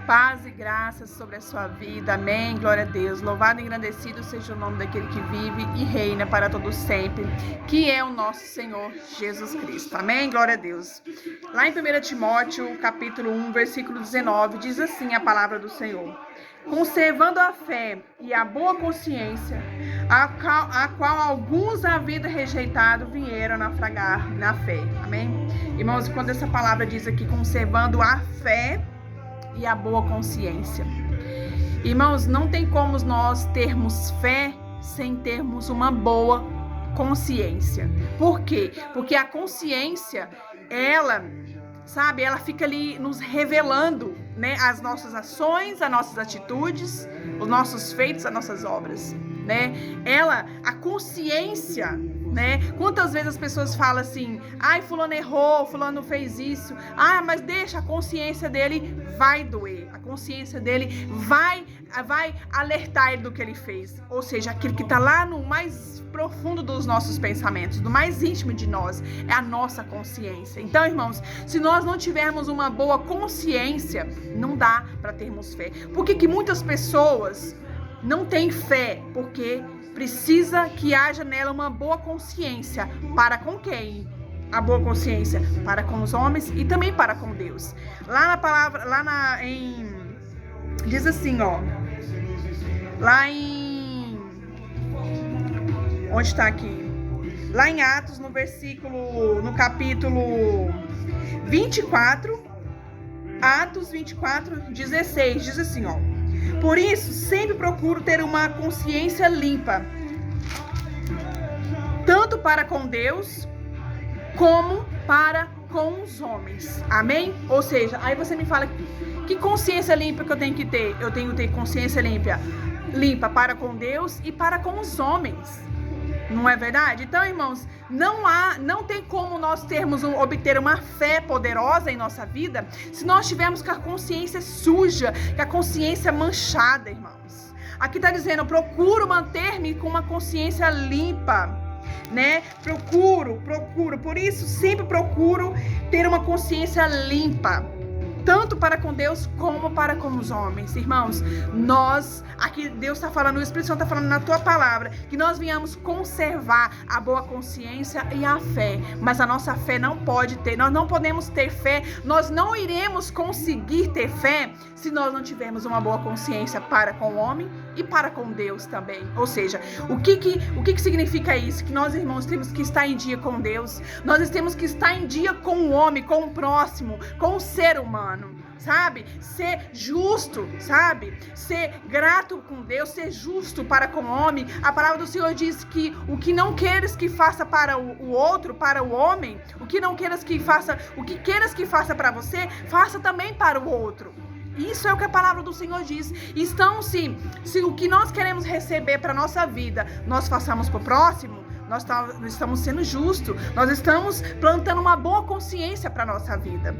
Paz e graças sobre a sua vida. Amém. Glória a Deus. Louvado e engrandecido seja o nome daquele que vive e reina para todo sempre, que é o nosso Senhor Jesus Cristo. Amém. Glória a Deus. Lá em 1 Timóteo, capítulo 1, versículo 19, diz assim a palavra do Senhor: conservando a fé e a boa consciência, a qual alguns, havendo rejeitado, vieram naufragar na fé. Amém. Irmãos, quando essa palavra diz aqui, conservando a fé e a boa consciência, irmãos, não tem como nós termos fé sem termos uma boa consciência. Por quê? Porque a consciência, ela fica ali nos revelando, né, as nossas ações, as nossas atitudes, os nossos feitos, as nossas obras, né? A consciência, né? Quantas vezes as pessoas falam assim: ai, fulano errou, fulano fez isso. Ah, mas deixa, a consciência dele vai doer. A consciência dele vai alertar ele do que ele fez. Ou seja, aquilo que está lá no mais profundo dos nossos pensamentos, do mais íntimo de nós, é a nossa consciência. Então, irmãos, se nós não tivermos uma boa consciência, não dá para termos fé. Por que muitas pessoas não têm fé? Porque precisa que haja nela uma boa consciência. Para com quem? A boa consciência para com os homens e também para com Deus. Lá na palavra, diz assim, ó. Lá em... onde está aqui? Lá em Atos, no capítulo 24, Atos 24, 16, diz assim, ó: por isso, sempre procuro ter uma consciência limpa, tanto para com Deus, como para com os homens. Amém? Ou seja, aí você me fala, que consciência limpa que eu tenho que ter? Eu tenho que ter consciência limpa para com Deus e para com os homens. Não é verdade? Então, irmãos, não tem como nós obter uma fé poderosa em nossa vida se nós tivermos com a consciência suja, com a consciência manchada, irmãos. Aqui está dizendo: procuro manter-me com uma consciência limpa, né? Procuro, por isso sempre procuro ter uma consciência limpa, tanto para com Deus como para com os homens. Irmãos, aqui Deus está falando, o Espírito Santo está falando na tua palavra, que nós venhamos conservar a boa consciência e a fé. Mas a nossa fé não pode ter, nós não podemos ter fé, nós não iremos conseguir ter fé se nós não tivermos uma boa consciência para com o homem e para com Deus também. Ou seja, o que significa isso? Que nós, irmãos, temos que estar em dia com Deus, nós temos que estar em dia com o homem, com o próximo, com o ser humano, sabe? Ser justo, sabe? Ser grato com Deus, ser justo para com o homem. A palavra do Senhor diz que o que não queres que faça para o outro, para o homem, o que queiras que faça para você, faça também para o outro. Isso é o que a palavra do Senhor diz. Então, se o que nós queremos receber para a nossa vida, nós façamos para o próximo, nós estamos sendo justos, nós estamos plantando uma boa consciência para a nossa vida.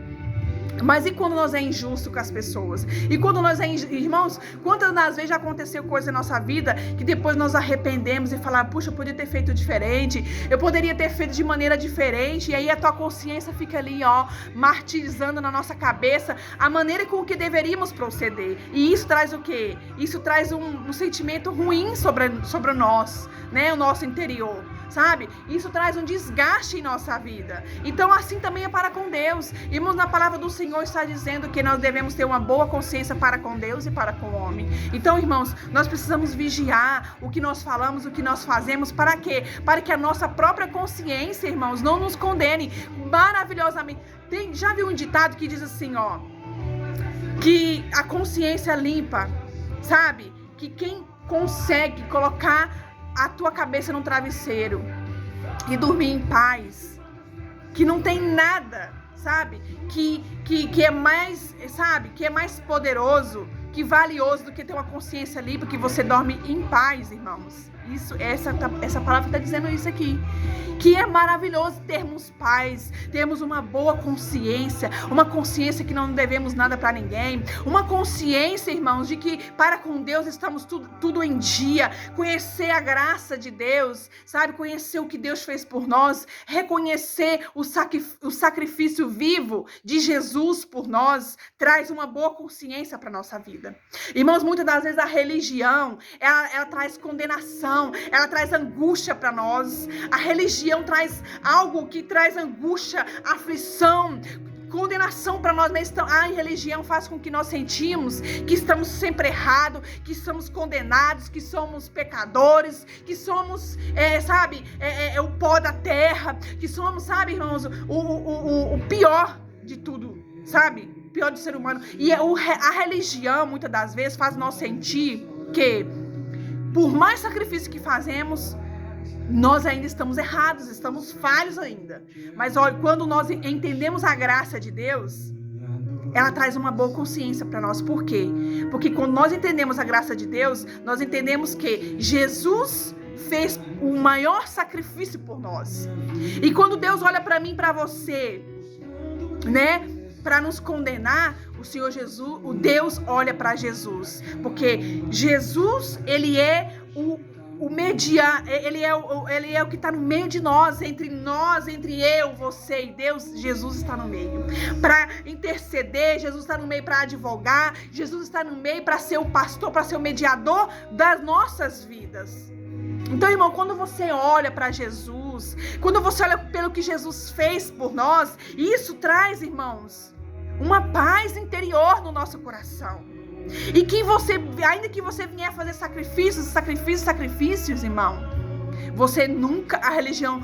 Mas e quando nós é injusto com as pessoas? E quando nós irmãos, quantas das vezes já aconteceu coisa na nossa vida que depois nós arrependemos e falamos: puxa, eu podia ter feito diferente, eu poderia ter feito de maneira diferente. E aí a tua consciência fica ali, ó, martirizando na nossa cabeça a maneira com que deveríamos proceder. E isso traz o quê? Isso traz um sentimento ruim sobre nós, né? O nosso interior, sabe? Isso traz um desgaste em nossa vida. Então assim também é para com Deus. Irmãos, na palavra do Senhor está dizendo que nós devemos ter uma boa consciência para com Deus e para com o homem. Então, irmãos, nós precisamos vigiar o que nós falamos, o que nós fazemos. Para quê? Para que a nossa própria consciência, irmãos, não nos condene maravilhosamente. Já viu um ditado que diz assim, ó, que a consciência limpa, sabe? Que quem consegue colocar a tua cabeça num travesseiro e dormir em paz, que não tem nada, sabe, que é mais, sabe, que é mais poderoso, que valioso do que ter uma consciência limpa, que você dorme em paz, irmãos. Essa palavra está dizendo isso aqui. Que é maravilhoso termos paz, termos uma boa consciência, uma consciência que não devemos nada para ninguém, uma consciência, irmãos, de que para com Deus estamos tudo em dia, conhecer a graça de Deus, sabe, conhecer o que Deus fez por nós, reconhecer o sacrifício vivo de Jesus por nós, traz uma boa consciência para nossa vida. Irmãos, muitas das vezes a religião, ela traz condenação, ela traz angústia para nós. A religião traz algo que traz angústia, aflição, condenação para nós. A religião faz com que nós sentimos que estamos sempre errados, que estamos condenados, que somos pecadores, que somos, o pó da terra, que somos, sabe, irmãos, o pior de tudo, sabe? Pior do ser humano. E a religião, muitas das vezes, faz nós sentir que, por mais sacrifício que fazemos, nós ainda estamos errados, estamos falhos ainda. Mas olha, quando nós entendemos a graça de Deus, ela traz uma boa consciência para nós. Por quê? Porque quando nós entendemos a graça de Deus, nós entendemos que Jesus fez o maior sacrifício por nós. E quando Deus olha para mim, para você, né, para nos condenar, o Senhor Jesus, o Deus olha para Jesus, porque Jesus, ele é o mediar, ele é o que está no meio de nós, entre eu, você e Deus. Jesus está no meio para interceder, Jesus está no meio para advogar, Jesus está no meio para ser o pastor, para ser o mediador das nossas vidas. Então, irmão, quando você olha para Jesus, quando você olha pelo que Jesus fez por nós, isso traz, irmãos, uma paz interior no nosso coração. E que ainda que você vier fazer sacrifícios, irmão, você nunca, a religião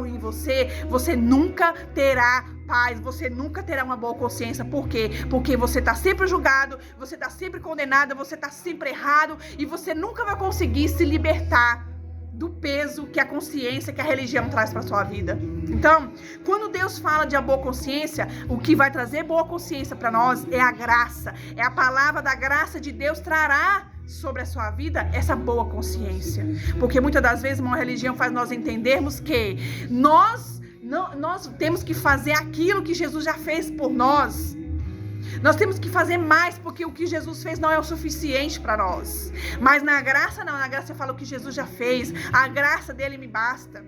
em você nunca terá paz, você nunca terá uma boa consciência. Por quê? Porque você está sempre julgado, você está sempre condenado, você está sempre errado, e você nunca vai conseguir se libertar do peso que a consciência, que a religião traz para sua vida. Então, quando Deus fala de a boa consciência, o que vai trazer boa consciência para nós é a graça, é a palavra da graça de Deus trará sobre a sua vida essa boa consciência. Porque muitas das vezes uma religião faz nós entendermos que nós temos que fazer aquilo que Jesus já fez por nós. Nós temos que fazer mais, porque o que Jesus fez não é o suficiente para nós. Mas na graça não, na graça eu falo o que Jesus já fez, a graça dele me basta.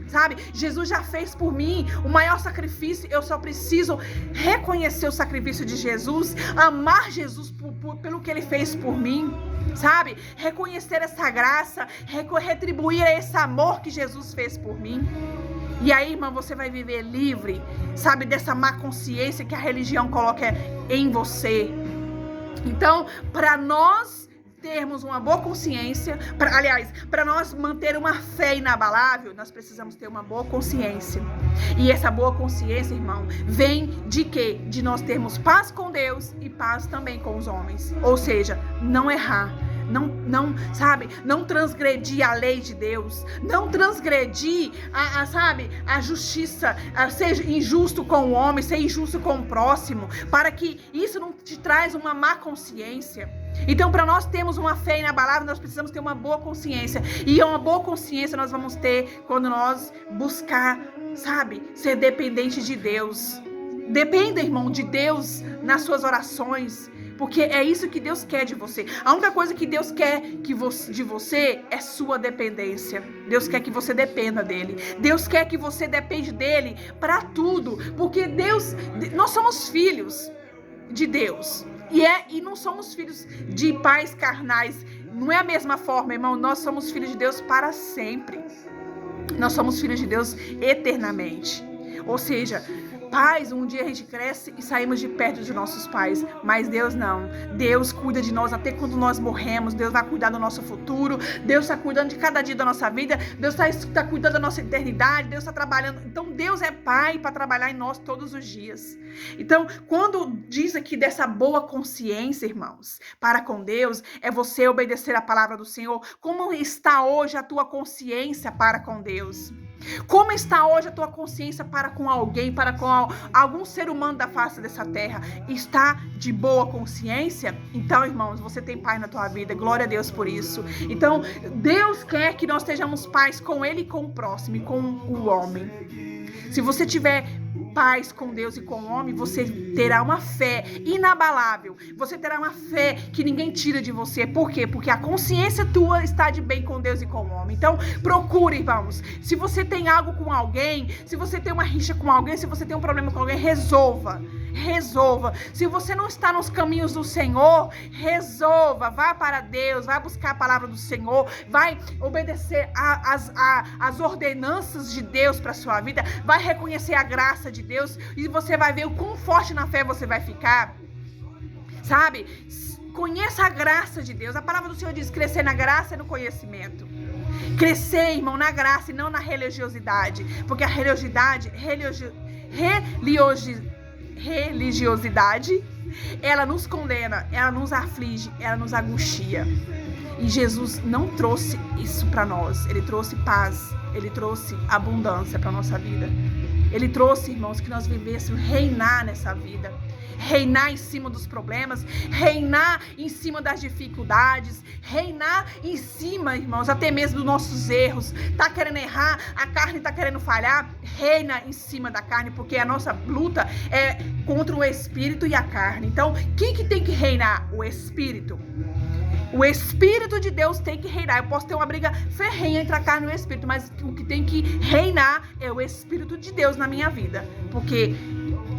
Sabe, Jesus já fez por mim o maior sacrifício, eu só preciso reconhecer o sacrifício de Jesus, amar Jesus pelo que ele fez por mim, sabe, reconhecer essa graça, retribuir esse amor que Jesus fez por mim. E aí, irmão, você vai viver livre, sabe, dessa má consciência que a religião coloca em você. Então, para nós termos uma boa consciência, para nós manter uma fé inabalável, nós precisamos ter uma boa consciência. E essa boa consciência, irmão, vem de quê? De nós termos paz com Deus e paz também com os homens. Ou seja, não errar. Não transgredir a lei de Deus, não transgredir a justiça, ser injusto com o homem, ser injusto com o próximo, para que isso não te traz uma má consciência. Então, para nós termos uma fé inabalável, nós precisamos ter uma boa consciência. E uma boa consciência nós vamos ter quando nós buscar, ser dependente de Deus. Dependa, irmão, de Deus nas suas orações. Porque é isso que Deus quer de você. A única coisa que Deus quer de você é sua dependência. Deus quer que você dependa dele. Deus quer que você dependa dele para tudo. Porque nós somos filhos de Deus. E não somos filhos de pais carnais. Não é a mesma forma, irmão. Nós somos filhos de Deus para sempre. Nós somos filhos de Deus eternamente. Ou seja, pais, um dia a gente cresce e saímos de perto de nossos pais, mas Deus não. Deus cuida de nós até quando nós morremos. Deus vai cuidar do nosso futuro. Deus está cuidando de cada dia da nossa vida. Deus está cuidando da nossa eternidade. Deus está trabalhando. Então Deus é pai para trabalhar em nós todos os dias. Então, quando diz aqui dessa boa consciência, irmãos, para com Deus, é você obedecer a palavra do Senhor. Como está hoje a tua consciência para com Deus? Como está hoje a tua consciência para com alguém, para com algum ser humano da face dessa terra? Está de boa consciência? Então, irmãos, você tem paz na tua vida. Glória a Deus por isso. Então, Deus quer que nós estejamos paz com Ele e com o próximo, e com o homem. Se você tiver paz com Deus e com o homem, você terá uma fé inabalável. Você terá uma fé que ninguém tira de você. Por quê? Porque a consciência tua está de bem com Deus e com o homem. Então, procure, irmãos. Se você tem algo com alguém, se você tem uma rixa com alguém, se você tem um problema com alguém, resolva. Resolva. Se você não está nos caminhos do Senhor, resolva. Vá para Deus, vai buscar a palavra do Senhor, vai obedecer as ordenanças de Deus para a sua vida, vai reconhecer a graça de Deus e você vai ver o quão forte na fé você vai ficar. Sabe? Conheça a graça de Deus. A palavra do Senhor diz crescer na graça e no conhecimento. Crescer, irmão, na graça e não na religiosidade. Porque a religiosidade, ela nos condena, ela nos aflige, ela nos angustia. E Jesus não trouxe isso para nós. Ele trouxe paz, ele trouxe abundância para nossa vida. Ele trouxe, irmãos, que nós vivêssemos reinar nessa vida. Reinar em cima dos problemas, reinar em cima das dificuldades, reinar em cima, irmãos, até mesmo dos nossos erros. Tá querendo errar, a carne tá querendo falhar, reina em cima da carne, porque a nossa luta é contra o espírito e a carne. Então, quem que tem que reinar? O espírito. O Espírito de Deus tem que reinar. Eu posso ter uma briga ferrenha entre a carne e o Espírito, mas o que tem que reinar é o Espírito de Deus na minha vida. Porque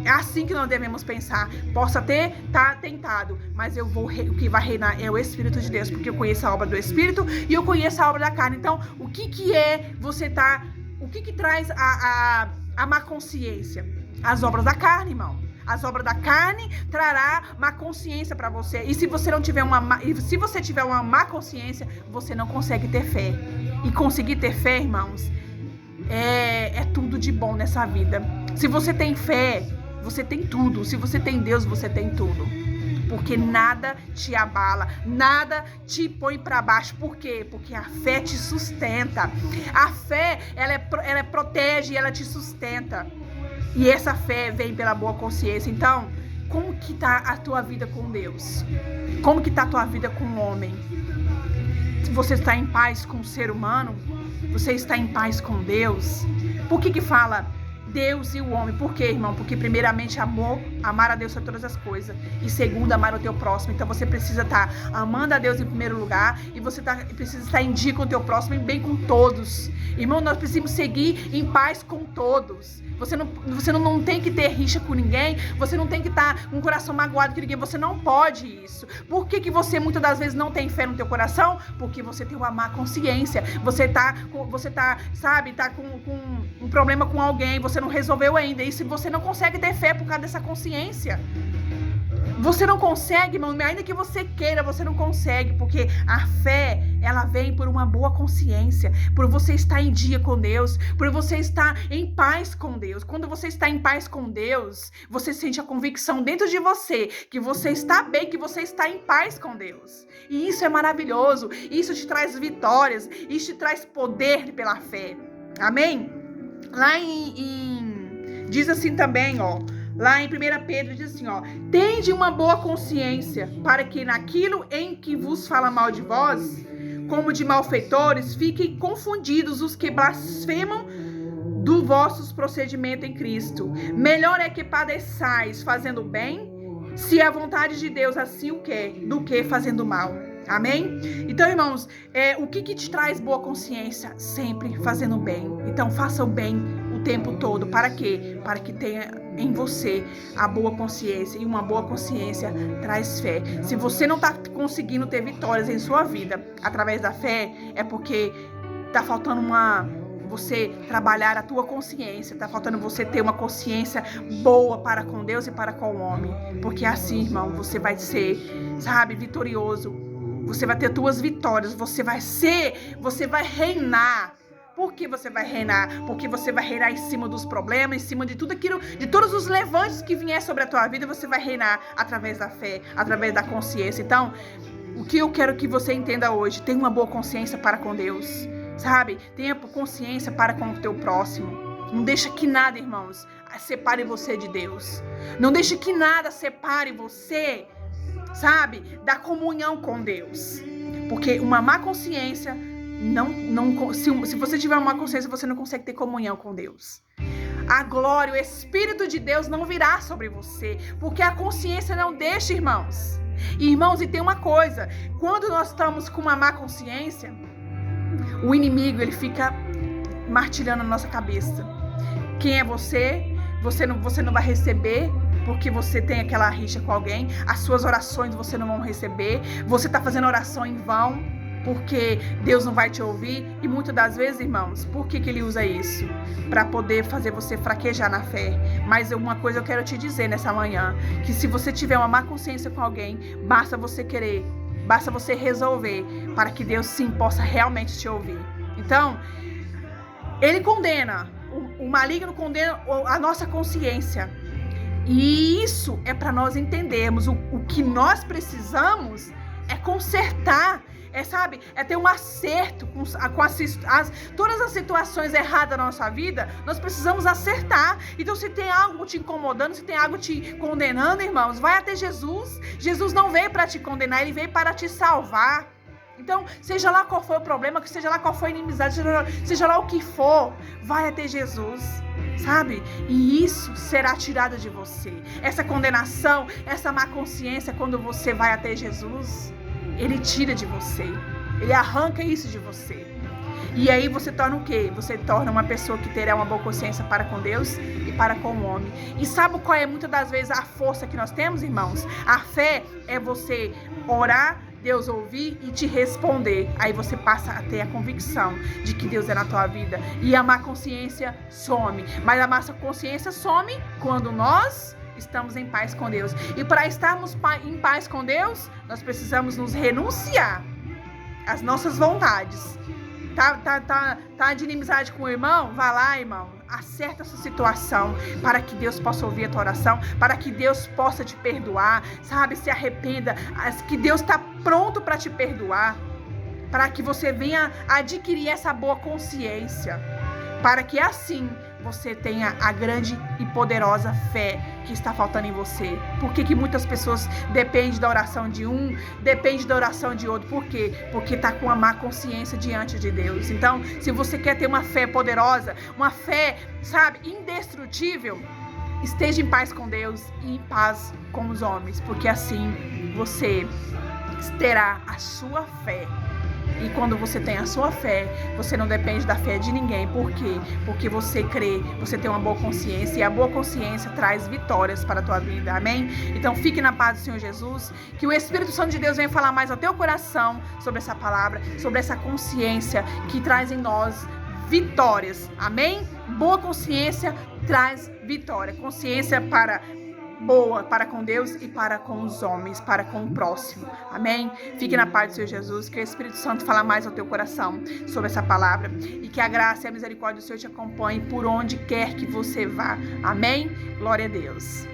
é assim que nós devemos pensar. Posso até estar tentado, mas o que vai reinar é o Espírito de Deus, porque eu conheço a obra do Espírito e eu conheço a obra da carne. Então, o que é você tá... O que traz a má consciência? As obras da carne, irmão. As obras da carne trará má consciência para você. E se você tiver uma má consciência, você não consegue ter fé. E conseguir ter fé, irmãos, é tudo de bom nessa vida. Se você tem fé, você tem tudo. Se você tem Deus, você tem tudo. Porque nada te abala, nada te põe para baixo. Por quê? Porque a fé te sustenta. A fé, ela protege, ela te sustenta. E essa fé vem pela boa consciência. Então, como que tá a tua vida com Deus? Como que tá a tua vida com o homem? Se você está em paz com o ser humano, você está em paz com Deus. Por que fala Deus e o homem? Por quê, irmão? Porque primeiramente amar a Deus sobre todas as coisas. E segundo, amar o teu próximo. Então você precisa estar amando a Deus em primeiro lugar. E você precisa estar em dia com o teu próximo e bem com todos. Irmão, nós precisamos seguir em paz com todos. Você não tem que ter rixa com ninguém. Você não tem que estar com o coração magoado com ninguém. Você não pode isso. Por que você muitas das vezes não tem fé no teu coração? Porque você tem uma má consciência. Você tá com um problema com alguém. Você não resolveu ainda. E se você não consegue ter fé por causa dessa consciência. Você não consegue, irmão, ainda que você queira, você não consegue, porque a fé, ela vem por uma boa consciência, por você estar em dia com Deus, por você estar em paz com Deus. Quando você está em paz com Deus, você sente a convicção dentro de você, que você está bem, que você está em paz com Deus. E isso é maravilhoso, isso te traz vitórias, isso te traz poder pela fé. Amém? Lá diz assim também, ó. Lá em 1 Pedro diz assim, ó: tende uma boa consciência, para que naquilo em que vos fala mal de vós, como de malfeitores, fiquem confundidos os que blasfemam do vossos procedimentos em Cristo. Melhor é que padeçais fazendo bem, se a vontade de Deus assim o quer, do que fazendo mal. Amém? Então, irmãos, o que te traz boa consciência? Sempre fazendo bem. Então, faça o bem o tempo todo. Para quê? Para que tenha em você a boa consciência. E uma boa consciência traz fé. Se você não está conseguindo ter vitórias em sua vida através da fé, é porque está faltando você trabalhar a tua consciência. Está faltando você ter uma consciência boa para com Deus e para com o homem. Porque assim, irmão, você vai ser, vitorioso. Você vai ter tuas vitórias, você vai reinar. Por que você vai reinar? Porque você vai reinar em cima dos problemas, em cima de tudo aquilo, de todos os levantes que vier sobre a tua vida, você vai reinar através da fé, através da consciência. Então, o que eu quero que você entenda hoje, tenha uma boa consciência para com Deus. sabe? Tenha consciência para com o teu próximo. Não deixa que nada, irmãos, separe você de Deus. Não deixe que nada separe você, sabe, da comunhão com Deus. Porque uma má consciência, se você tiver uma má consciência, você não consegue ter comunhão com Deus. A glória, o Espírito de Deus não virá sobre você, porque a consciência não deixa, irmãos. Irmãos, e tem uma coisa, quando nós estamos com uma má consciência, o inimigo, ele fica martilhando a nossa cabeça. Quem é você? Você não vai receber porque você tem aquela rixa com alguém. As suas orações você não vai receber. Você está fazendo oração em vão porque Deus não vai te ouvir. E muitas das vezes, irmãos, por que ele usa isso? Para poder fazer você fraquejar na fé. Mas uma coisa eu quero te dizer nessa manhã, que se você tiver uma má consciência com alguém, basta você querer, basta você resolver, para que Deus sim possa realmente te ouvir. Então, ele condena, o maligno condena a nossa consciência. E isso é para nós entendermos. O que nós precisamos é consertar, é ter um acerto com todas as situações erradas da nossa vida. Nós precisamos acertar. Então, se tem algo te incomodando, se tem algo te condenando, irmãos, vai até Jesus. Jesus não veio para te condenar, ele veio para te salvar. Então, seja lá qual for o problema, seja lá qual for a inimizade, seja lá o que for, vai até Jesus, sabe? E isso será tirado de você. Essa condenação, essa má consciência, quando você vai até Jesus, ele tira de você. Ele arranca isso de você. E aí você torna o quê? Você torna uma pessoa que terá uma boa consciência para com Deus e para com o homem. E sabe qual é muitas das vezes a força que nós temos, irmãos? A fé é você orar, Deus ouvir e te responder. Aí você passa a ter a convicção de que Deus é na tua vida. E a má consciência some. Mas a má consciência some quando nós estamos em paz com Deus. E para estarmos em paz com Deus, nós precisamos nos renunciar às nossas vontades. Tá de inimizade com o irmão? Vai lá, irmão. Acerta essa situação para que Deus possa ouvir a tua oração, para que Deus possa te perdoar, sabe? Se arrependa, que Deus está pronto para te perdoar, para que você venha adquirir essa boa consciência, para que assim você tenha a grande e poderosa fé que está faltando em você. Por que muitas pessoas dependem da oração de um, dependem da oração de outro? Por quê? Porque está com a má consciência diante de Deus. Então, se você quer ter uma fé poderosa, uma fé, sabe, indestrutível, esteja em paz com Deus e em paz com os homens, porque assim você terá a sua fé. E quando você tem a sua fé, você não depende da fé de ninguém. Por quê? Porque você crê, você tem uma boa consciência. E a boa consciência traz vitórias para a tua vida. Amém? Então fique na paz do Senhor Jesus. Que o Espírito Santo de Deus venha falar mais ao teu coração sobre essa palavra, sobre essa consciência que traz em nós vitórias. Amém? Boa consciência traz vitória. Consciência boa para com Deus e para com os homens, para com o próximo. Amém? Fique na paz do Senhor Jesus, que o Espírito Santo fale mais ao teu coração sobre essa palavra e que a graça e a misericórdia do Senhor te acompanhe por onde quer que você vá. Amém? Glória a Deus.